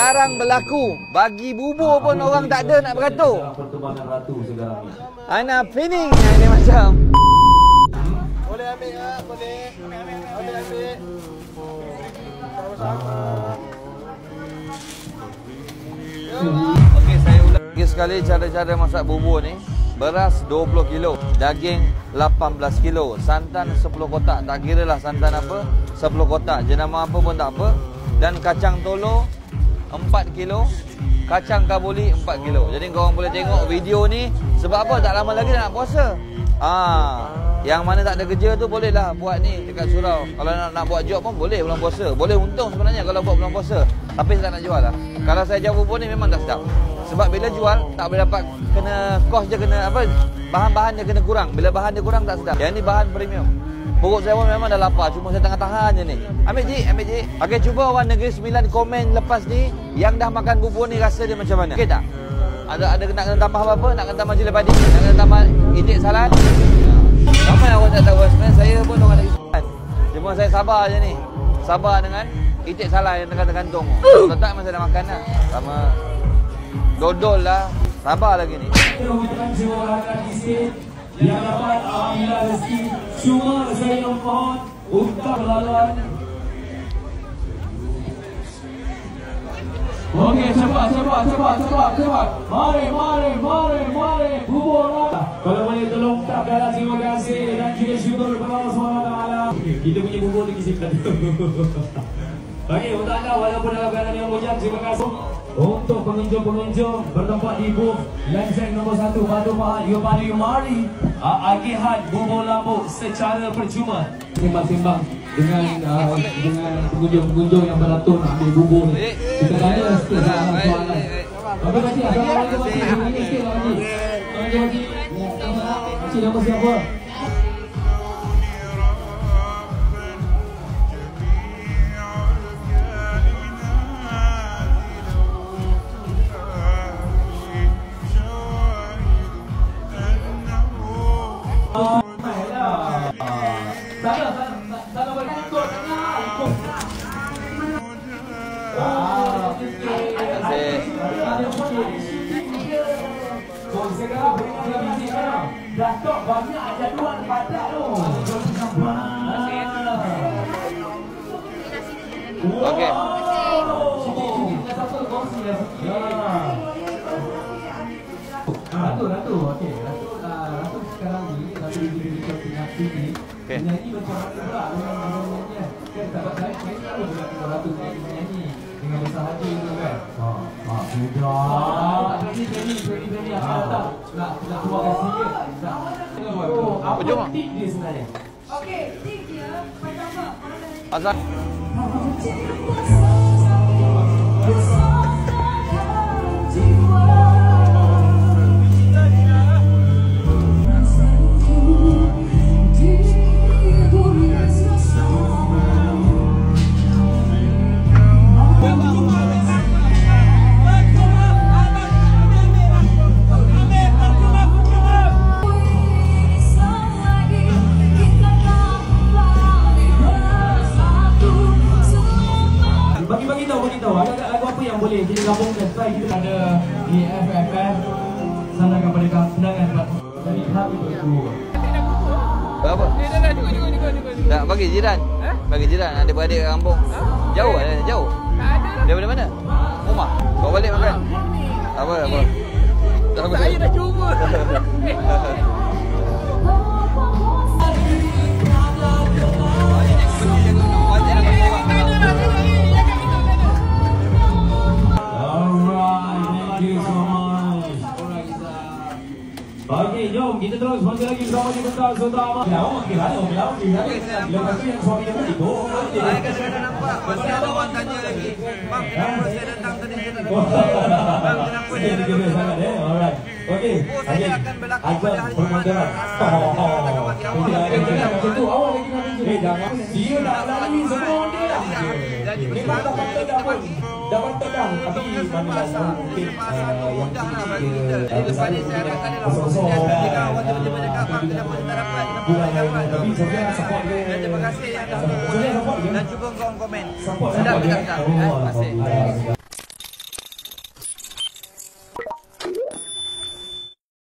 Jarang berlaku. Bagi bubur pun orang tak ada nak beratur. Ana feeling yang ini macam. Boleh ambil ah, boleh. Boleh ambil. Okey, saya ulang lagi sekali cara-cara masak bubur ni. Beras 20 kilo, daging 18 kilo, santan 10 kotak. Tak kira lah santan apa, 10 kotak. Jenama apa pun tak apa. Dan kacang tolo 4 kilo, kacang kabuli 4 kilo. Jadi korang boleh tengok video ni. Sebab apa? Tak lama lagi dah nak puasa. Yang mana tak ada kerja tu bolehlah buat ni dekat surau. Kalau nak buat job pun boleh bulan puasa. Boleh untung sebenarnya kalau buat bulan puasa. Tapi saya tak nak jual lah. Kalau saya jual bubur ni memang tak sedap. Sebab bila jual tak boleh dapat, kena kos je, kena apa, bahan-bahan dia kena kurang. Bila bahan dia kurang tak sedap. Yang ni bahan premium. Perut saya pun memang dah lapar, cuma saya tengah tahan je ni. Ambil Ji, ambil Ji. Okey, cuba orang Negeri Sembilan komen lepas ni yang dah makan bubur ni rasa dia macam mana. Okey tak? Ada nak kena tambah apa-apa? Nak kena tambah cili padi? Nak kena tambah itik salad? Ramai orang tak tahu. Sebenarnya saya pun orang Negeri Sembilan. Cuma saya sabar je ni. Sabar dengan itik salad yang tengah tergantung. Kalau tak memang saya dah makan lah. Sama dodol lah. Sabar lagi ni. Yang dapat alhamdulillah rezeki. Cuma saya mohon untuk perlaluan. Okey, cepat. Mari. Buburlah. Kalau boleh tolong takkanlah terima kasih dan juga syukur kepada Allah SWT. Kita punya bubur ni kisah tadi. Okey, untuk anda walaupun dalam keadaan yang hujan, terima kasih. Untuk pengunjung-pengunjung bertempat di booth Lenseng nombor 1 Batu Pahat Yopani Mari agihan bubur lambuk secara percuma. Sembang-sembang dengan pengunjung-pengunjung yang beratur nak ambil bubur ni. Kita tanya sikit dalam soalan. Apa Pakcik? Assalamualaikum Pakcik. Ini sikit lah Pakcik. Pakcik nama siapa? Datuk banyak jadual padat tu. Okey. Ratu. Okey. Ratu sekarang ni Ratu kita punya TV. Nyanyi macam mana pula dengan nyanyian? Kan tak saya tahu juga Ratu nyanyi dengan besar hati tu kan. Sudah. Ini apa? Nak keluarkan sikit. Apa tip dia sebenarnya? Okey, tip dia pertama. Azan. Bagi tahu ada lagu apa yang boleh kita gabungkan. Try kita ada di FFF sandakan pada kenangan dari hari itu. Berapa? Tak bagi jiran. Bagi jiran ada beradik kat kampung. Jauh ada jauh. Daripada mana? Rumah. Bawa balik makan. Apa? Tak apa. Saya dah cuba. Okey, jom kita terus masih lagi bersama di Bentar Sutama. Okey. Lepas tu yang suami dia itu. Saya kadang-kadang nampak masih ada orang tanya lagi. Bang, kenapa saya datang tadi saya tak dapat? Bang, kenapa saya datang tadi? Alright. Okey. Saya akan berlaku pada hari Jumaat. Macam tu awal lagi nak tunjuk. Jangan dia nak lalui semua dia. Memang dapat pedang tapi mana mungkin yang jadi lepas ni saya harapkan jika awak tiba-tiba cakap bang kenapa kita dapat tapi sebenarnya support dia. Terima kasih yang dah support dan juga korang komen sedap ke tak sedap. Terima kasih.